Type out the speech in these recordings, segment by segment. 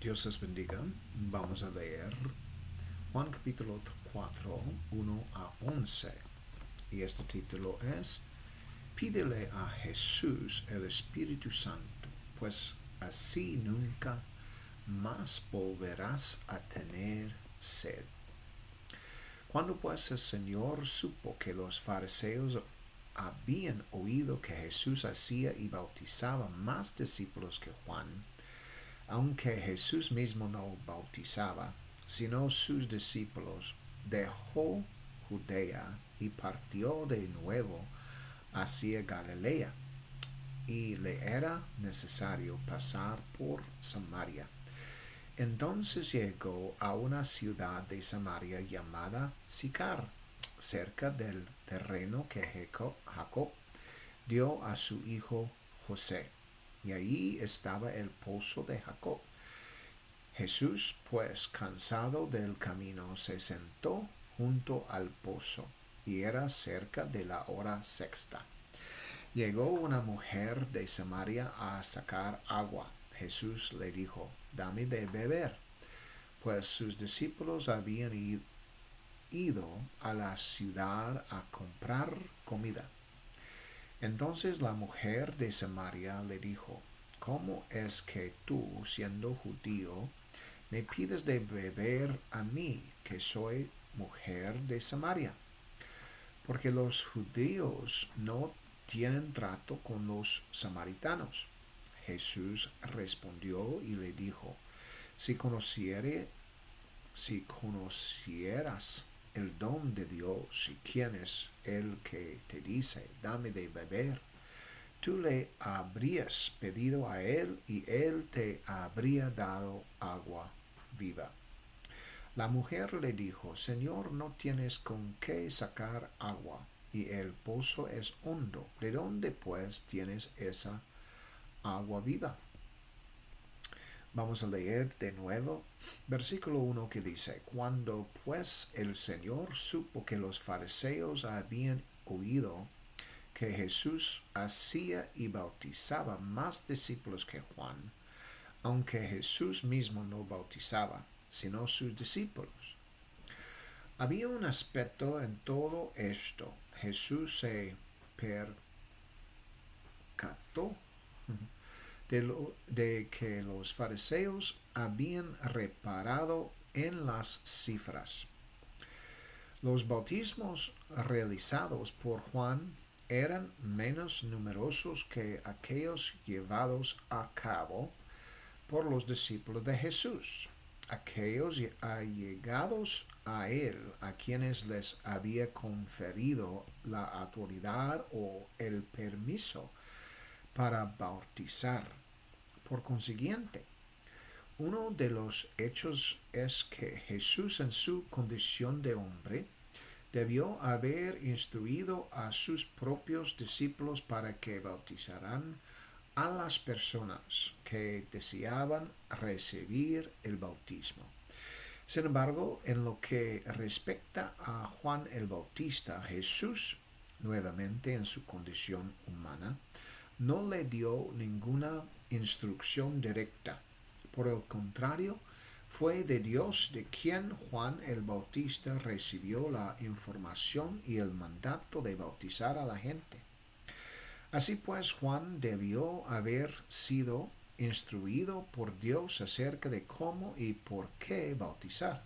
Dios les bendiga. Vamos a leer Juan capítulo 4, 1 a 11. Y este título es Pídele a Jesús el Espíritu Santo, pues así nunca más volverás a tener sed. Cuando pues el Señor supo que los fariseos habían oído que Jesús hacía y bautizaba más discípulos que Juan, aunque Jesús mismo no bautizaba, sino sus discípulos, dejó Judea y partió de nuevo hacia Galilea, y le era necesario pasar por Samaria. Entonces llegó a una ciudad de Samaria llamada Sicar, cerca del terreno que Jacob dio a su hijo José, y allí estaba el pozo de Jacob. Jesús, pues, cansado del camino, se sentó junto al pozo, y era cerca de la hora sexta. Llegó una mujer de Samaria a sacar agua. Jesús le dijo, dame de beber, pues sus discípulos habían ido a la ciudad a comprar comida. Entonces la mujer de Samaria le dijo, ¿cómo es que tú, siendo judío, me pides de beber a mí, que soy mujer de Samaria? Porque los judíos no tienen trato con los samaritanos. Jesús respondió y le dijo, si conocieras el don de Dios y quién es el que te dice, dame de beber, tú le habrías pedido a él y él te habría dado agua viva. La mujer le dijo, Señor, no tienes con qué sacar agua, y el pozo es hondo. ¿De dónde pues tienes esa agua viva? Vamos a leer de nuevo versículo 1 que dice, cuando pues el Señor supo que los fariseos habían oído que Jesús hacía y bautizaba más discípulos que Juan, aunque Jesús mismo no bautizaba, sino sus discípulos. Había un aspecto en todo esto. Jesús se percató de que los fariseos habían reparado en las cifras. Los bautismos realizados por Juan eran menos numerosos que aquellos llevados a cabo por los discípulos de Jesús, aquellos allegados a él, a quienes les había conferido la autoridad o el permiso para bautizar. Por consiguiente, uno de los hechos es que Jesús, en su condición de hombre, debió haber instruido a sus propios discípulos para que bautizaran a las personas que deseaban recibir el bautismo. Sin embargo, en lo que respecta a Juan el Bautista, Jesús, nuevamente en su condición humana, no le dio ninguna instrucción directa. Por el contrario, fue de Dios de quien Juan el Bautista recibió la información y el mandato de bautizar a la gente. Así pues, Juan debió haber sido instruido por Dios acerca de cómo y por qué bautizar.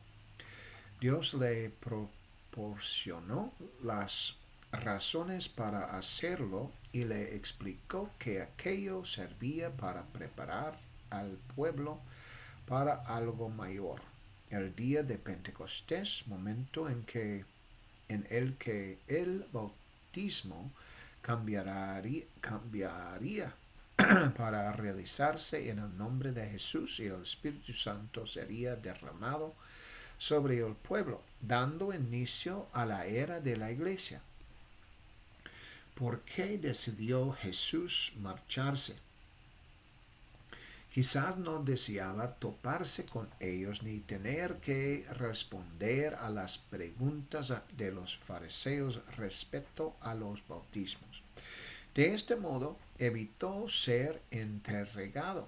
Dios le proporcionó las razones para hacerlo y le explicó que aquello servía para preparar al pueblo para algo mayor, el día de Pentecostés, momento en el que el bautismo cambiaría para realizarse en el nombre de Jesús, y el Espíritu Santo sería derramado sobre el pueblo, dando inicio a la era de la iglesia. ¿Por qué decidió Jesús marcharse? Quizás no deseaba toparse con ellos ni tener que responder a las preguntas de los fariseos respecto a los bautismos. De este modo, evitó ser interrogado.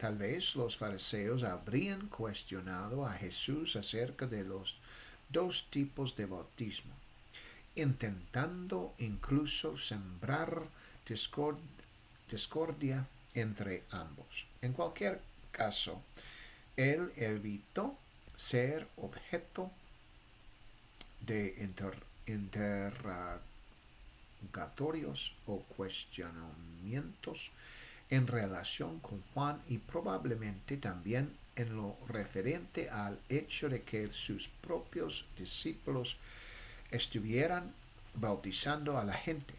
Tal vez los fariseos habrían cuestionado a Jesús acerca de los dos tipos de bautismo, intentando incluso sembrar discordia entre ambos. En cualquier caso, él evitó ser objeto de interrogatorios o cuestionamientos en relación con Juan y probablemente también en lo referente al hecho de que sus propios discípulos estuvieran bautizando a la gente.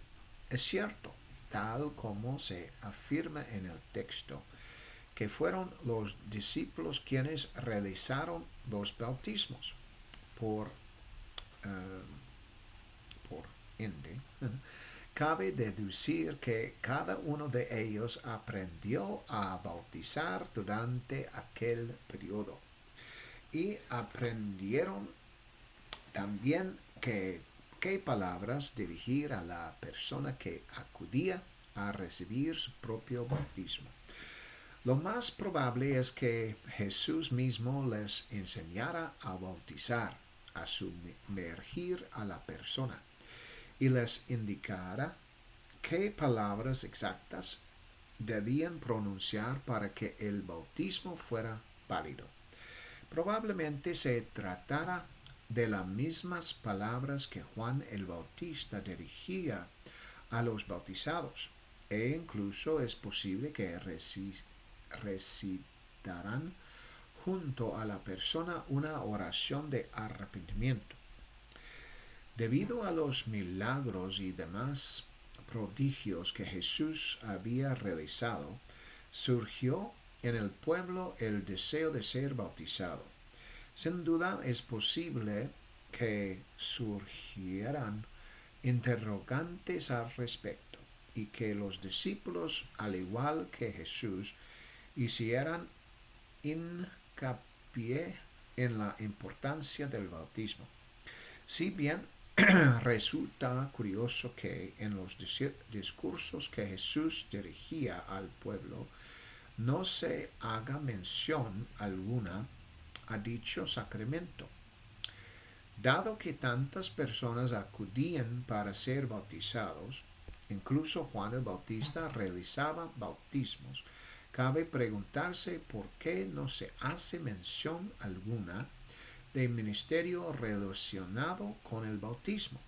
Es cierto, tal como se afirma en el texto, que fueron los discípulos quienes realizaron los bautismos. Por ende, cabe deducir que cada uno de ellos aprendió a bautizar durante aquel periodo y aprendieron también qué palabras dirigir a la persona que acudía a recibir su propio bautismo. Lo más probable es que Jesús mismo les enseñara a bautizar, a sumergir a la persona y les indicara qué palabras exactas debían pronunciar para que el bautismo fuera válido. Probablemente se tratara de las mismas palabras que Juan el Bautista dirigía a los bautizados, e incluso es posible que recitarán junto a la persona una oración de arrepentimiento. Debido a los milagros y demás prodigios que Jesús había realizado, surgió en el pueblo el deseo de ser bautizado. Sin duda es posible que surgieran interrogantes al respecto y que los discípulos, al igual que Jesús, hicieran hincapié en la importancia del bautismo. Si bien resulta curioso que en los discursos que Jesús dirigía al pueblo no se haga mención alguna a dicho sacramento. Dado que tantas personas acudían para ser bautizados, incluso Juan el Bautista realizaba bautismos, cabe preguntarse por qué no se hace mención alguna de ministerio relacionado con el bautismo.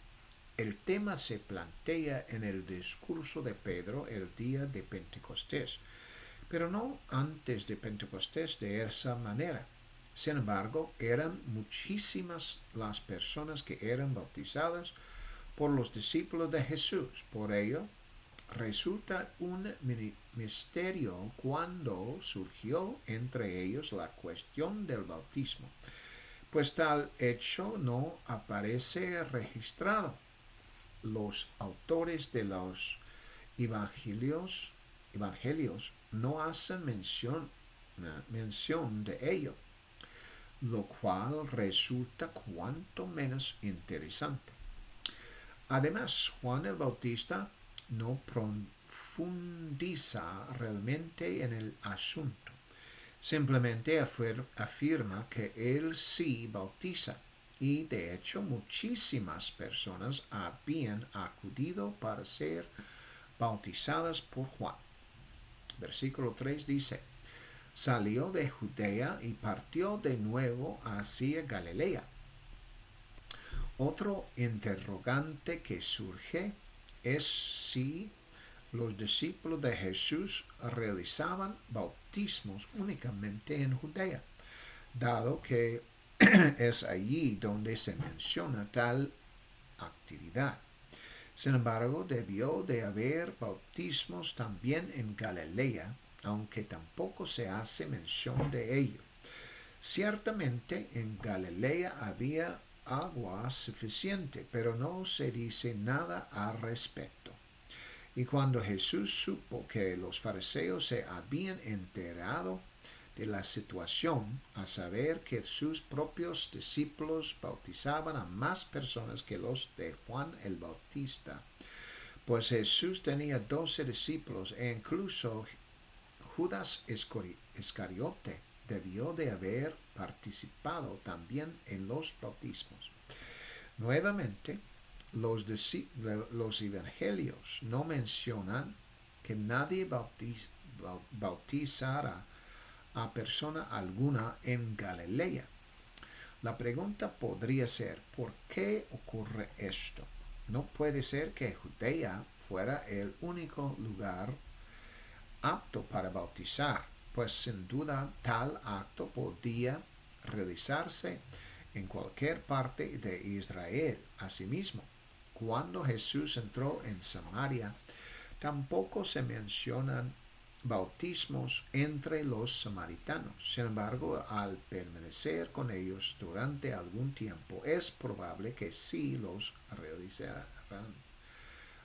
El tema se plantea en el discurso de Pedro el día de Pentecostés, pero no antes de Pentecostés de esa manera. Sin embargo, eran muchísimas las personas que eran bautizadas por los discípulos de Jesús. Por ello, resulta un misterio cuando surgió entre ellos la cuestión del bautismo, pues tal hecho no aparece registrado. Los autores de los evangelios no hacen mención de ello, lo cual resulta cuanto menos interesante. Además, Juan el Bautista no profundiza realmente en el asunto. Simplemente afirma que él sí bautiza, y de hecho muchísimas personas habían acudido para ser bautizadas por Juan. Versículo 3 dice: salió de Judea y partió de nuevo hacia Galilea. Otro interrogante que surge es si los discípulos de Jesús realizaban bautismos únicamente en Judea, dado que es allí donde se menciona tal actividad. Sin embargo, debió de haber bautismos también en Galilea, aunque tampoco se hace mención de ello. Ciertamente en Galilea había agua suficiente, pero no se dice nada al respecto. Y cuando Jesús supo que los fariseos se habían enterado de la situación, a saber que sus propios discípulos bautizaban a más personas que los de Juan el Bautista, pues Jesús tenía 12 discípulos e incluso Judas Iscariote debió de haber participado también en los bautismos. Nuevamente, los evangelios no mencionan que nadie bautizara a persona alguna en Galilea. La pregunta podría ser, ¿por qué ocurre esto? No puede ser que Judea fuera el único lugar apto para bautizar, pues sin duda tal acto podía realizarse en cualquier parte de Israel. Asimismo, cuando Jesús entró en Samaria, tampoco se mencionan bautismos entre los samaritanos. Sin embargo, al permanecer con ellos durante algún tiempo, es probable que sí los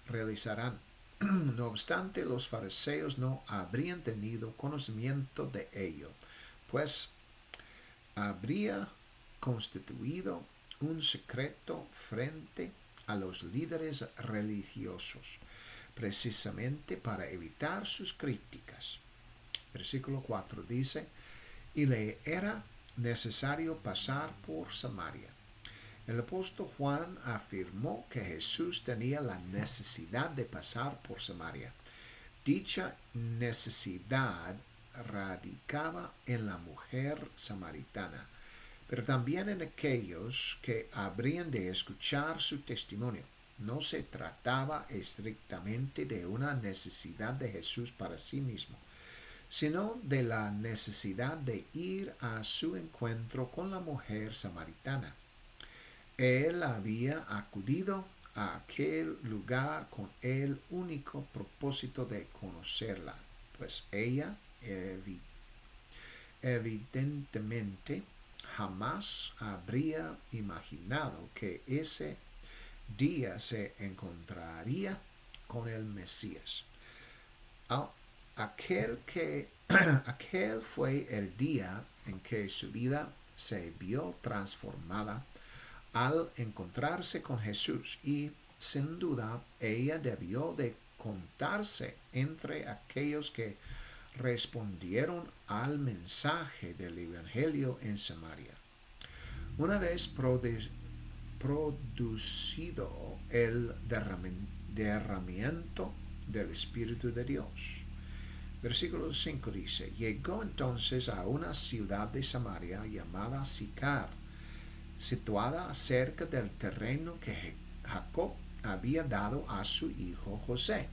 realizarán. No obstante, los fariseos no habrían tenido conocimiento de ello, pues habría constituido un secreto frente a los líderes religiosos, precisamente para evitar sus críticas. Versículo 4 dice, y le era necesario pasar por Samaria. El apóstol Juan afirmó que Jesús tenía la necesidad de pasar por Samaria. Dicha necesidad radicaba en la mujer samaritana, pero también en aquellos que habrían de escuchar su testimonio. No se trataba estrictamente de una necesidad de Jesús para sí mismo, sino de la necesidad de ir a su encuentro con la mujer samaritana. Él había acudido a aquel lugar con el único propósito de conocerla, pues ella evidentemente jamás habría imaginado que ese día se encontraría con el Mesías. Aquel fue el día en que su vida se vio transformada al encontrarse con Jesús, y sin duda ella debió de contarse entre aquellos que respondieron al mensaje del Evangelio en Samaria. Una vez producido el derramamiento del Espíritu de Dios. Versículo 5 dice, llegó entonces a una ciudad de Samaria llamada Sicar, situada cerca del terreno que Jacob había dado a su hijo José.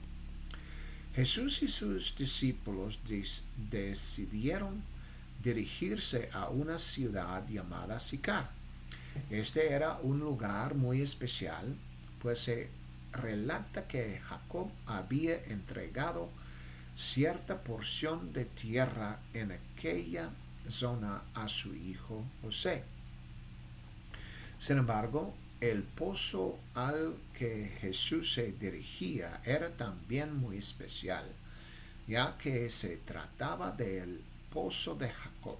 Jesús y sus discípulos decidieron dirigirse a una ciudad llamada Sicar. Este era un lugar muy especial, pues se relata que Jacob había entregado cierta porción de tierra en aquella zona a su hijo José. Sin embargo, el pozo al que Jesús se dirigía era también muy especial, ya que se trataba del pozo de Jacob,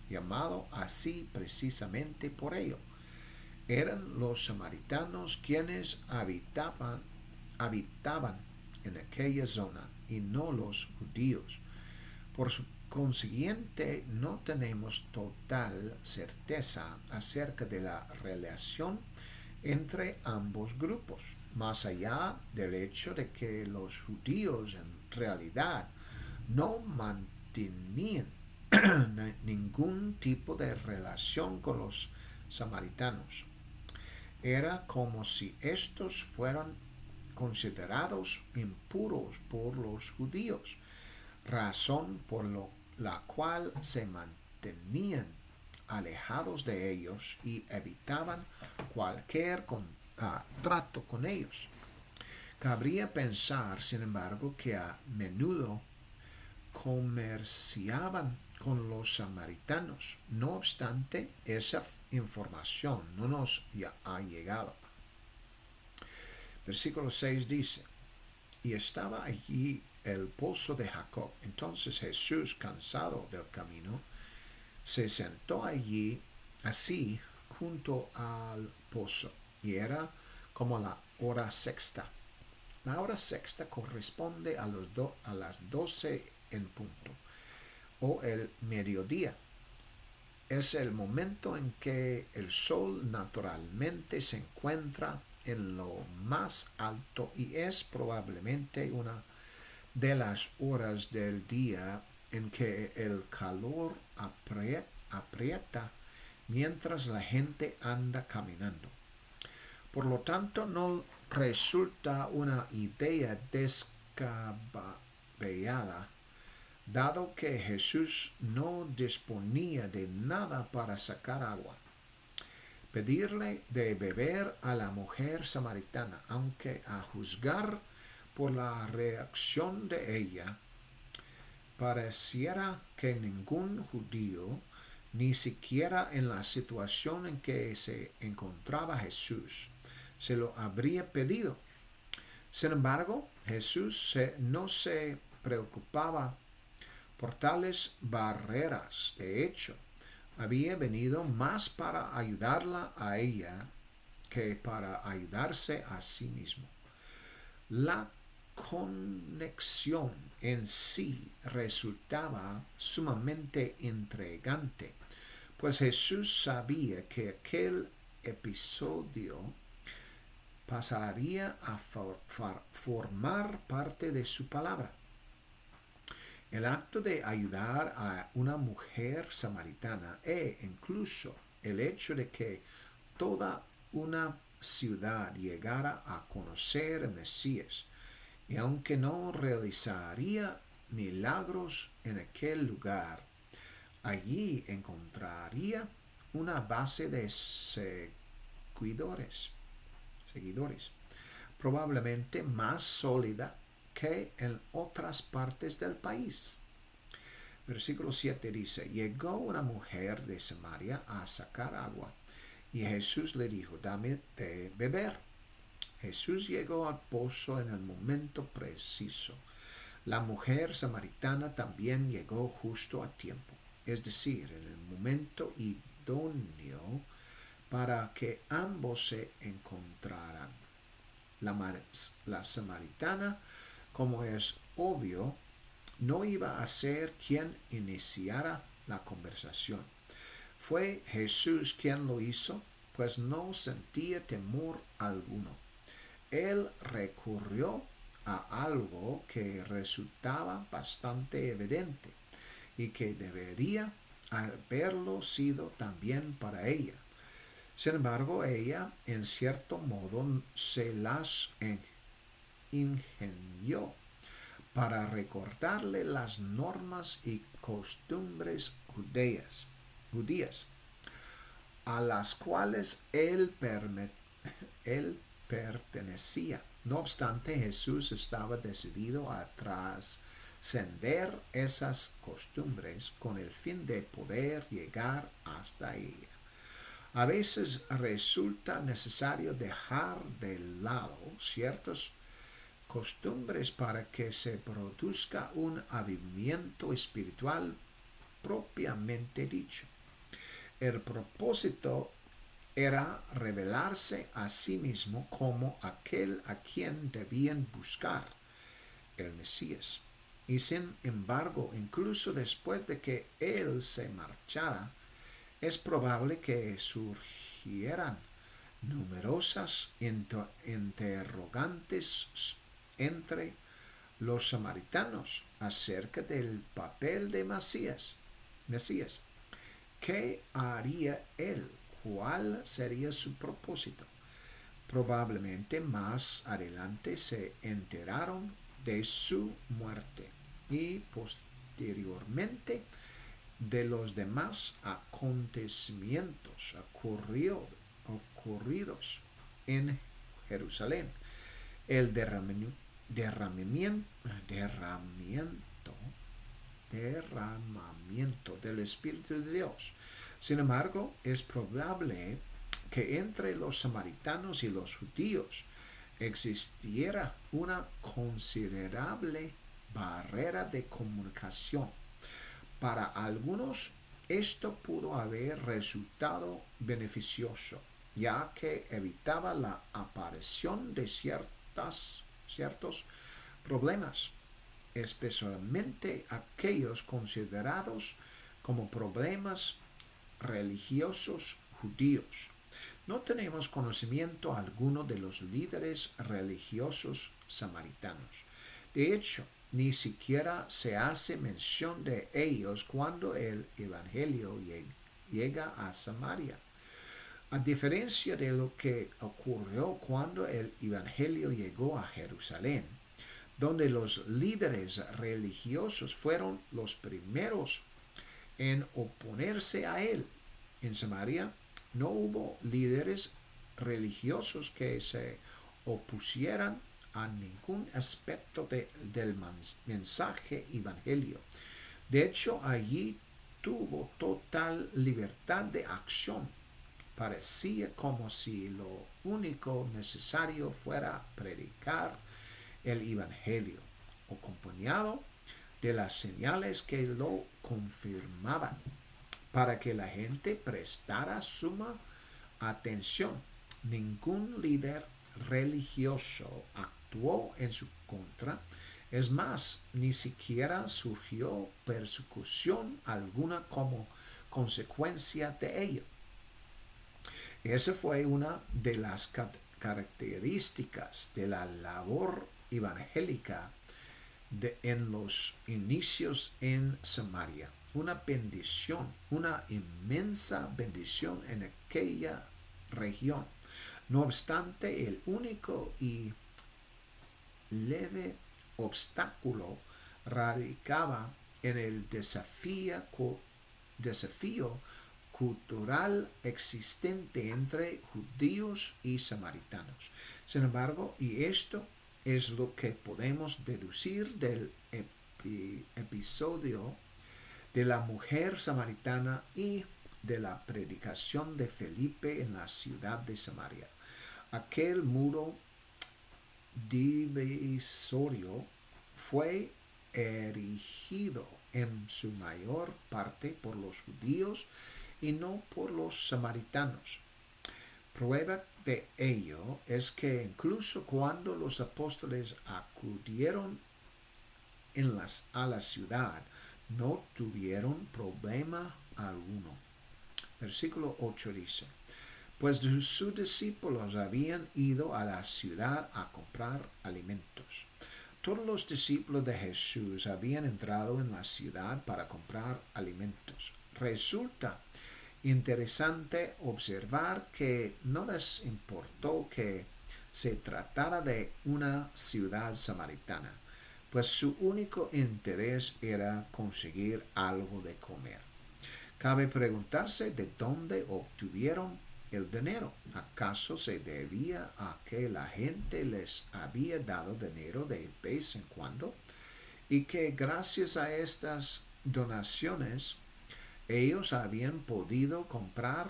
llamado así precisamente por ello. Eran los samaritanos quienes habitaban en aquella zona y no los judíos. Por consiguiente, no tenemos total certeza acerca de la relación entre ambos grupos, más allá del hecho de que los judíos en realidad no mantenían ningún tipo de relación con los samaritanos. Era como si estos fueran considerados impuros por los judíos, razón por la cual se mantenían alejados de ellos y evitaban cualquier trato con ellos. Cabría pensar, sin embargo, que a menudo comerciaban con los samaritanos. No obstante, esa información no nos ha llegado. Versículo 6 dice, y estaba allí el pozo de Jacob. Entonces Jesús, cansado del camino, se sentó allí, así, junto al pozo, y era como la hora sexta. La hora sexta corresponde a las 12 en punto. o el mediodía. Es el momento en que el sol naturalmente se encuentra en lo más alto y es probablemente una de las horas del día en que el calor aprieta mientras la gente anda caminando. Por lo tanto, no resulta una idea descabellada, dado que Jesús no disponía de nada para sacar agua, pedirle de beber a la mujer samaritana, aunque a juzgar por la reacción de ella, pareciera que ningún judío, ni siquiera en la situación en que se encontraba Jesús, se lo habría pedido. Sin embargo, Jesús no se preocupaba por tales barreras. De hecho, había venido más para ayudarla a ella que para ayudarse a sí mismo. La conexión en sí resultaba sumamente intrigante, pues Jesús sabía que aquel episodio pasaría a formar parte de su palabra. El acto de ayudar a una mujer samaritana e incluso el hecho de que toda una ciudad llegara a conocer al Mesías, y aunque no realizaría milagros en aquel lugar, allí encontraría una base de seguidores, probablemente más sólida que en otras partes del país. Versículo 7 dice, llegó una mujer de Samaria a sacar agua, y Jesús le dijo, dame de beber. Jesús llegó al pozo en el momento preciso. La mujer samaritana también llegó justo a tiempo, es decir, en el momento idóneo para que ambos se encontraran. La samaritana, como es obvio, no iba a ser quien iniciara la conversación. Fue Jesús quien lo hizo, pues no sentía temor alguno. Él recurrió a algo que resultaba bastante evidente y que debería haberlo sido también para ella. Sin embargo, ella, en cierto modo, se las ingenió para recordarle las normas y costumbres judías, a las cuales él pertenecía. No obstante, Jesús estaba decidido a trascender esas costumbres con el fin de poder llegar hasta ella. A veces resulta necesario dejar de lado ciertas costumbres para que se produzca un avivamiento espiritual propiamente dicho. El propósito era revelarse a sí mismo como aquel a quien debían buscar, el Mesías. Y sin embargo, incluso después de que él se marchara, es probable que surgieran numerosas interrogantes entre los samaritanos acerca del papel de Mesías. ¿Qué haría él? ¿Cuál sería su propósito? Probablemente más adelante se enteraron de su muerte y posteriormente de los demás acontecimientos ocurridos en Jerusalén. El derramamiento del Espíritu de Dios. Sin embargo, es probable que entre los samaritanos y los judíos existiera una considerable barrera de comunicación. Para algunos, esto pudo haber resultado beneficioso, ya que evitaba la aparición de ciertos problemas. especialmente aquellos considerados como problemas religiosos judíos. No tenemos conocimiento alguno de los líderes religiosos samaritanos. De hecho, ni siquiera se hace mención de ellos cuando el Evangelio llega a Samaria. A diferencia de lo que ocurrió cuando el Evangelio llegó a Jerusalén, donde los líderes religiosos fueron los primeros en oponerse a él. En Samaria no hubo líderes religiosos que se opusieran a ningún aspecto del mensaje evangelio. De hecho, allí tuvo total libertad de acción. Parecía como si lo único necesario fuera predicar el evangelio, acompañado de las señales que lo confirmaban, para que la gente prestara suma atención. Ningún líder religioso actuó en su contra. Es más, ni siquiera surgió persecución alguna como consecuencia de ello. Esa fue una de las características de la labor evangélica en los inicios en Samaria. Una bendición, una inmensa bendición en aquella región. No obstante, el único y leve obstáculo radicaba en el desafío cultural existente entre judíos y samaritanos. Sin embargo, y esto es lo que podemos deducir del episodio de la mujer samaritana y de la predicación de Felipe en la ciudad de Samaria. Aquel muro divisorio fue erigido en su mayor parte por los judíos y no por los samaritanos. Prueba de ello es que incluso cuando los apóstoles acudieron a la ciudad, no tuvieron problema alguno. Versículo 8 dice: pues sus discípulos habían ido a la ciudad a comprar alimentos. Todos los discípulos de Jesús habían entrado en la ciudad para comprar alimentos. Resulta interesante observar que no les importó que se tratara de una ciudad samaritana, pues su único interés era conseguir algo de comer. Cabe preguntarse de dónde obtuvieron el dinero. ¿Acaso se debía a que la gente les había dado dinero de vez en cuando? Y que gracias a estas donaciones ellos habían podido comprar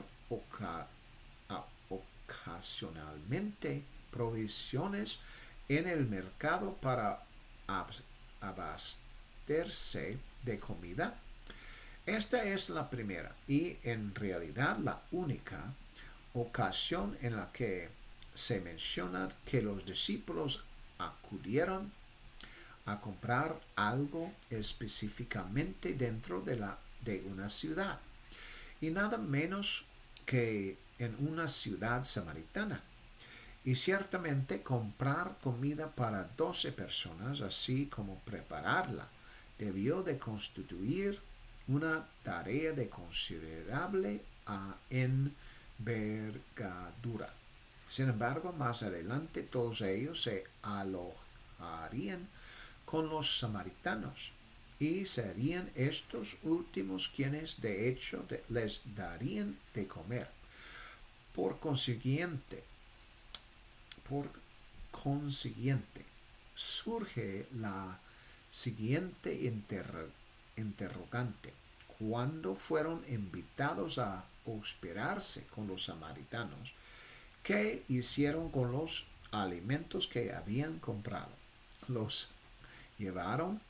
ocasionalmente provisiones en el mercado para abastecerse de comida. Esta es la primera y en realidad la única ocasión en la que se menciona que los discípulos acudieron a comprar algo específicamente dentro de una ciudad, y nada menos que en una ciudad samaritana. Y ciertamente comprar comida para 12 personas, así como prepararla, debió de constituir una tarea de considerable envergadura. Sin embargo, más adelante todos ellos se alojarían con los samaritanos, y serían estos últimos quienes de hecho les darían de comer. Por consiguiente, surge la siguiente interrogante. Cuando fueron invitados a hospedarse con los samaritanos, ¿qué hicieron con los alimentos que habían comprado? ¿Los llevaron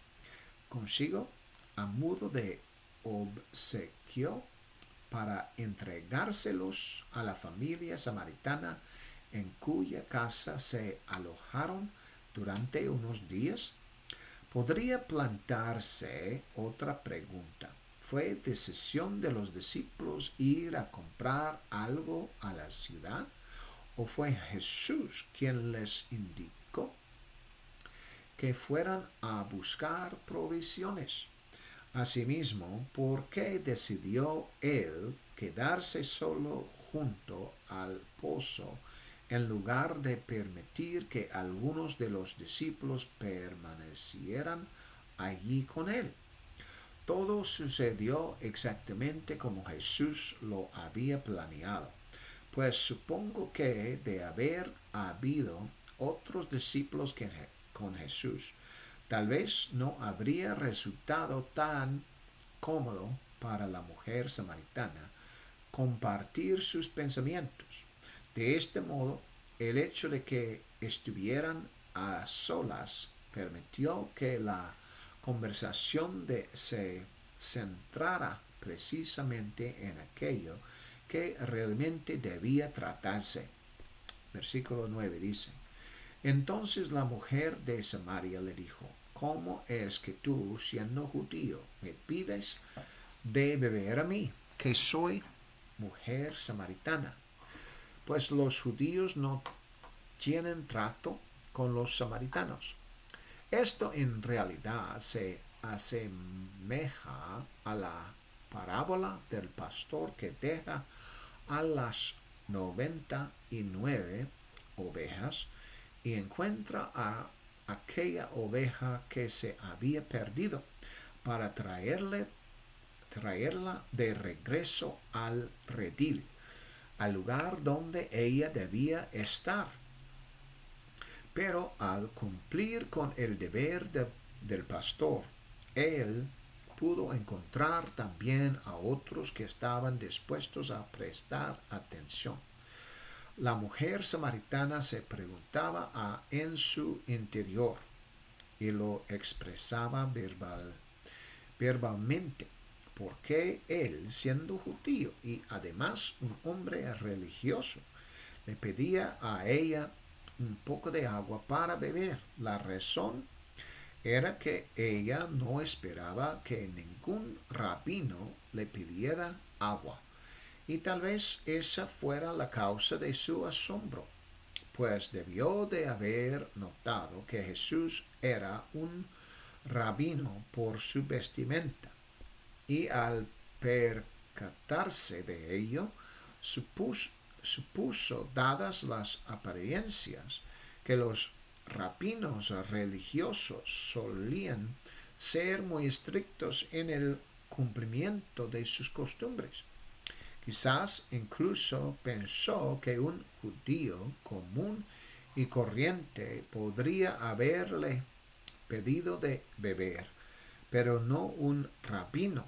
consigo a modo de obsequio para entregárselos a la familia samaritana en cuya casa se alojaron durante unos días? Podría plantarse otra pregunta. ¿Fue decisión de los discípulos ir a comprar algo a la ciudad? ¿O fue Jesús quien les indicó que fueran a buscar provisiones? Asimismo, ¿por qué decidió él quedarse solo junto al pozo en lugar de permitir que algunos de los discípulos permanecieran allí con él? Todo sucedió exactamente como Jesús lo había planeado, pues supongo que de haber habido otros discípulos con Jesús, tal vez no habría resultado tan cómodo para la mujer samaritana compartir sus pensamientos. De este modo, el hecho de que estuvieran a solas permitió que la conversación se centrara precisamente en aquello que realmente debía tratarse. Versículo 9 dice: Entonces la mujer de Samaria le dijo: ¿Cómo es que tú, siendo judío, me pides de beber a mí, que soy mujer samaritana? Pues los judíos no tienen trato con los samaritanos. Esto en realidad se asemeja a la parábola del pastor que deja a las 99 ovejas y encuentra a aquella oveja que se había perdido para traerla de regreso al redil, al lugar donde ella debía estar. Pero al cumplir con el deber del pastor, él pudo encontrar también a otros que estaban dispuestos a prestar atención. La mujer samaritana se preguntaba en su interior y lo expresaba verbalmente. ¿Por qué él, siendo judío y además un hombre religioso, le pedía a ella un poco de agua para beber? La razón era que ella no esperaba que ningún rabino le pidiera agua. Y tal vez esa fuera la causa de su asombro, pues debió de haber notado que Jesús era un rabino por su vestimenta, y al percatarse de ello, supuso, dadas las apariencias, que los rabinos religiosos solían ser muy estrictos en el cumplimiento de sus costumbres. Quizás incluso pensó que un judío común y corriente podría haberle pedido de beber, pero no un rabino,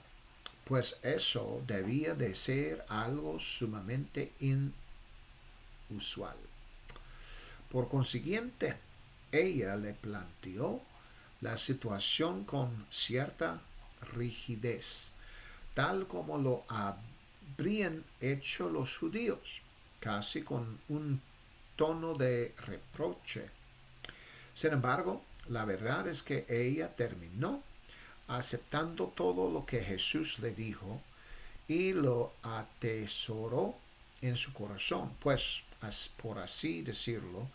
pues eso debía de ser algo sumamente inusual. Por consiguiente, ella le planteó la situación con cierta rigidez, tal como lo habrían hecho los judíos, casi con un tono de reproche. Sin embargo, la verdad es que ella terminó aceptando todo lo que Jesús le dijo y lo atesoró en su corazón, pues, por así decirlo,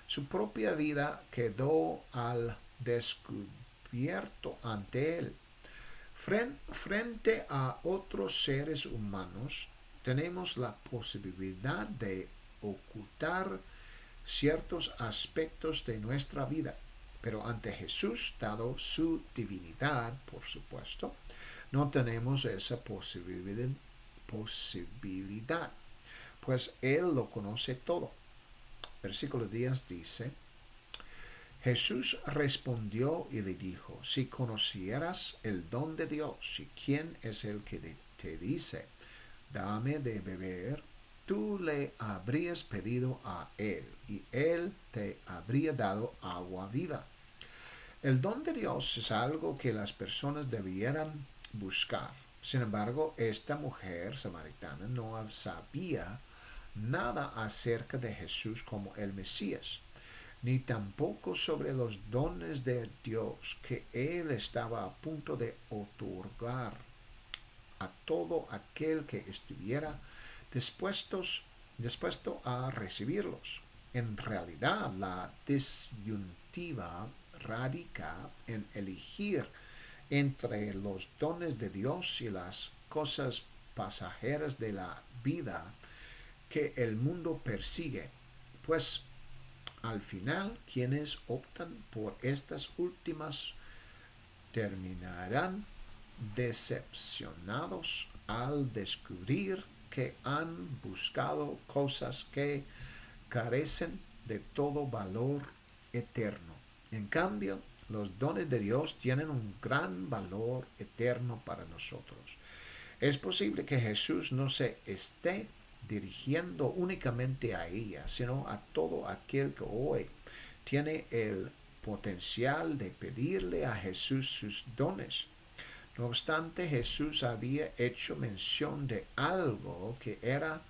su propia vida quedó al descubierto ante él. Frente a otros seres humanos, tenemos la posibilidad de ocultar ciertos aspectos de nuestra vida, pero ante Jesús, dado su divinidad, por supuesto, no tenemos esa posibilidad, pues Él lo conoce todo. Versículo 10 dice: Jesús respondió y le dijo: si conocieras el don de Dios y quién es el que te dice, dame de beber, tú le habrías pedido a Él, y Él te habría dado agua viva. El don de Dios es algo que las personas debieran buscar. Sin embargo, esta mujer samaritana no sabía nada acerca de Jesús como el Mesías, ni tampoco sobre los dones de Dios que Él estaba a punto de otorgar a todo aquel que estuviera dispuesto a recibirlos. En realidad, la disyuntiva radica en elegir entre los dones de Dios y las cosas pasajeras de la vida que el mundo persigue, pues al final quienes optan por estas últimas terminarán decepcionados al descubrir que han buscado cosas que carecen de todo valor eterno. En cambio, los dones de Dios tienen un gran valor eterno para nosotros. Es posible que Jesús no se esté dirigiendo únicamente a ella, sino a todo aquel que hoy tiene el potencial de pedirle a Jesús sus dones. No obstante, Jesús había hecho mención de algo que era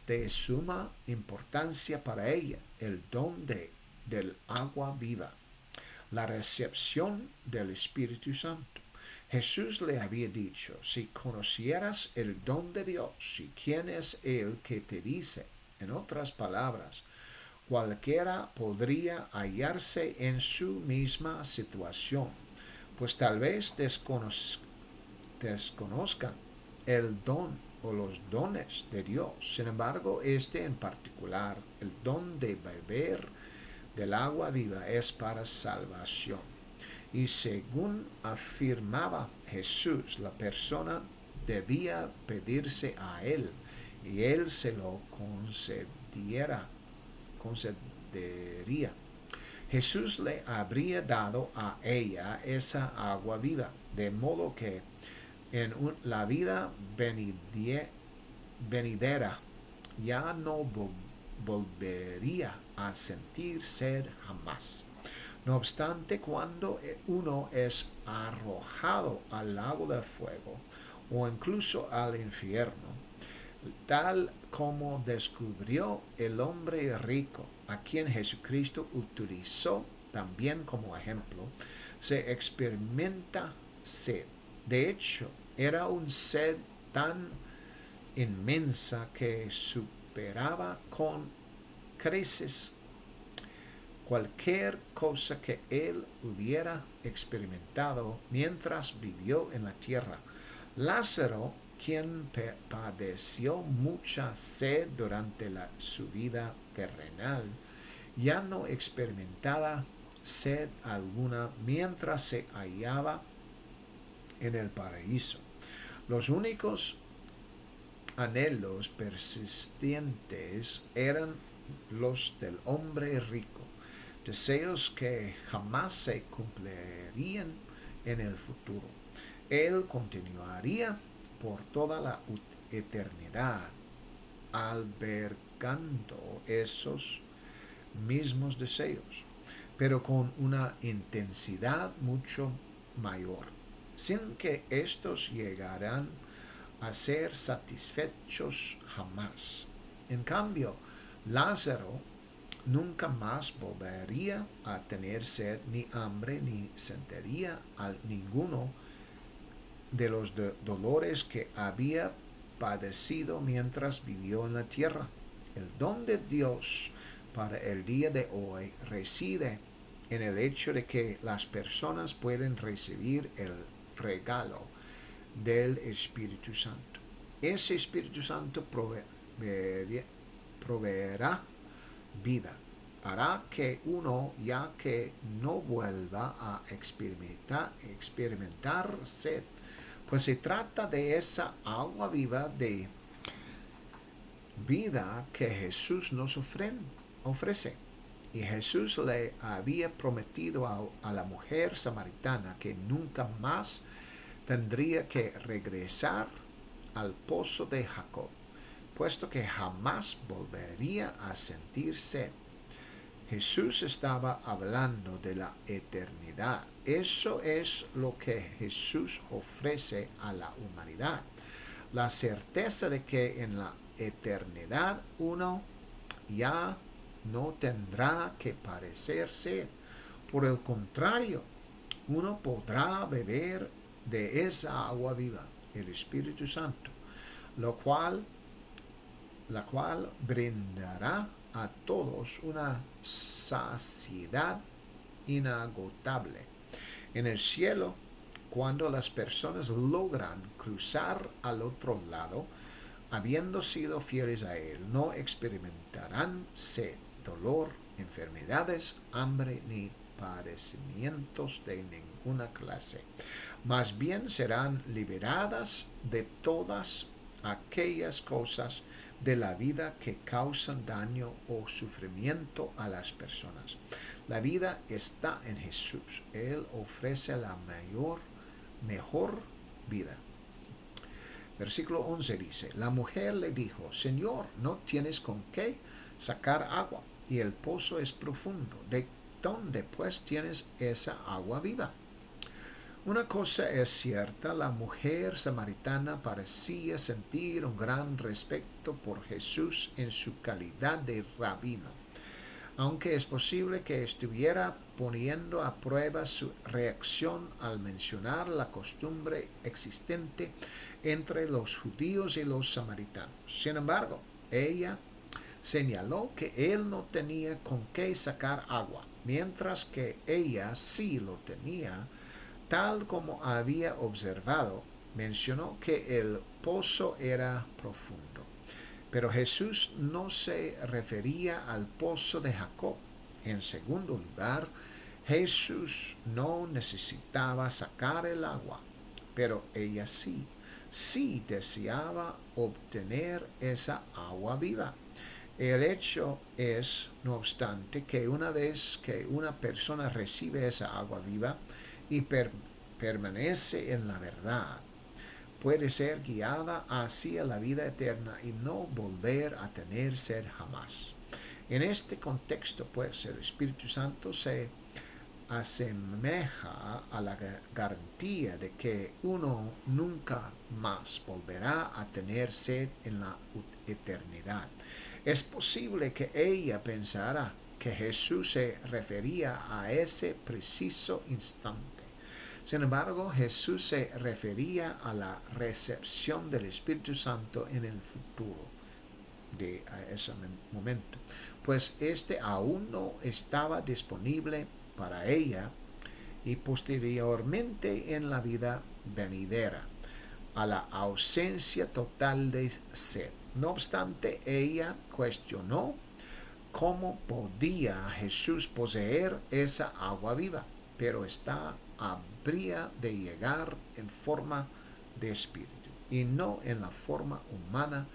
de suma importancia para ella, el don del agua viva, la recepción del Espíritu Santo. Jesús le había dicho, si conocieras el don de Dios y quién es el que te dice, en otras palabras, cualquiera podría hallarse en su misma situación, pues tal vez desconozcan el don o los dones de Dios. Sin embargo, este en particular, el don de beber del agua viva, es para salvación. Y según afirmaba Jesús, la persona debía pedirse a Él y Él se lo concedería. Jesús le habría dado a ella esa agua viva, de modo que en la vida venidera ya no volvería a sentir sed jamás. No obstante, cuando uno es arrojado al lago de fuego o incluso al infierno, tal como descubrió el hombre rico, a quien Jesucristo utilizó también como ejemplo, se experimenta sed. De hecho, era un sed tan inmensa que superaba con creces cualquier cosa que él hubiera experimentado mientras vivió en la tierra. Lázaro, quien padeció mucha sed durante su vida terrenal, ya no experimentaba sed alguna mientras se hallaba en el paraíso. Los únicos anhelos persistentes eran los del hombre rico, deseos que jamás se cumplirían en el futuro. Él continuaría por toda la eternidad albergando esos mismos deseos, pero con una intensidad mucho mayor, sin que estos llegaran a ser satisfechos jamás. En cambio, Lázaro nunca más volvería a tener sed ni hambre, ni sentiría ninguno de los dolores que había padecido mientras vivió en la tierra. El don de Dios para el día de hoy reside en el hecho de que las personas pueden recibir el regalo del Espíritu Santo. Ese Espíritu Santo proveerá vida. Hará que uno ya que no vuelva a experimentar sed, pues se trata de esa agua viva de vida que Jesús nos ofrece. Y Jesús le había prometido a la mujer samaritana que nunca más tendría que regresar al pozo de Jacob, puesto que jamás volvería a sentir sed. Jesús estaba hablando de la eternidad. Eso es lo que Jesús ofrece a la humanidad. La certeza de que en la eternidad uno ya no tendrá que padecer sed. Por el contrario, uno podrá beber de esa agua viva, el Espíritu Santo, la cual brindará a todos una saciedad inagotable. En el cielo, cuando las personas logran cruzar al otro lado, habiendo sido fieles a Él, no experimentarán sed, dolor, enfermedades, hambre ni padecimientos de ninguna clase. Más bien serán liberadas de todas aquellas cosas de la vida que causan daño o sufrimiento a las personas. La vida está en Jesús. Él ofrece la mejor vida. Versículo 11 dice, la mujer le dijo, Señor, no tienes con qué sacar agua, y el pozo es profundo. ¿De dónde pues tienes esa agua viva? Una cosa es cierta, la mujer samaritana parecía sentir un gran respeto por Jesús en su calidad de rabino, aunque es posible que estuviera poniendo a prueba su reacción al mencionar la costumbre existente entre los judíos y los samaritanos. Sin embargo, ella señaló que él no tenía con qué sacar agua, mientras que ella sí lo tenía, tal como había observado. Mencionó que el pozo era profundo. Pero Jesús no se refería al pozo de Jacob. En segundo lugar, Jesús no necesitaba sacar el agua, pero ella sí deseaba obtener esa agua viva. El hecho es, no obstante, que una vez que una persona recibe esa agua viva y permanece en la verdad, puede ser guiada hacia la vida eterna y no volver a tener sed jamás. En este contexto, pues, el Espíritu Santo se asemeja a la garantía de que uno nunca más volverá a tener sed en la eternidad. Es posible que ella pensara que Jesús se refería a ese preciso instante. Sin embargo, Jesús se refería a la recepción del Espíritu Santo en el futuro de ese momento, pues este aún no estaba disponible para ella y posteriormente en la vida venidera, a la ausencia total de sed. No obstante, ella cuestionó cómo podía Jesús poseer esa agua viva, pero esta habría de llegar en forma de espíritu y no en la forma humana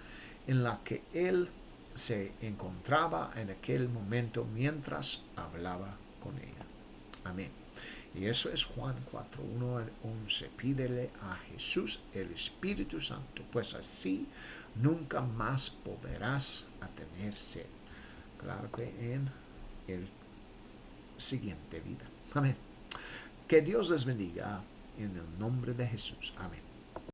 en la que él se encontraba en aquel momento mientras hablaba con ella. Amén. Y eso es Juan 4, 1 al 11. Pídele a Jesús el Espíritu Santo, pues así nunca más volverás a tener sed. Claro que en el siguiente vida. Amén. Que Dios les bendiga en el nombre de Jesús. Amén.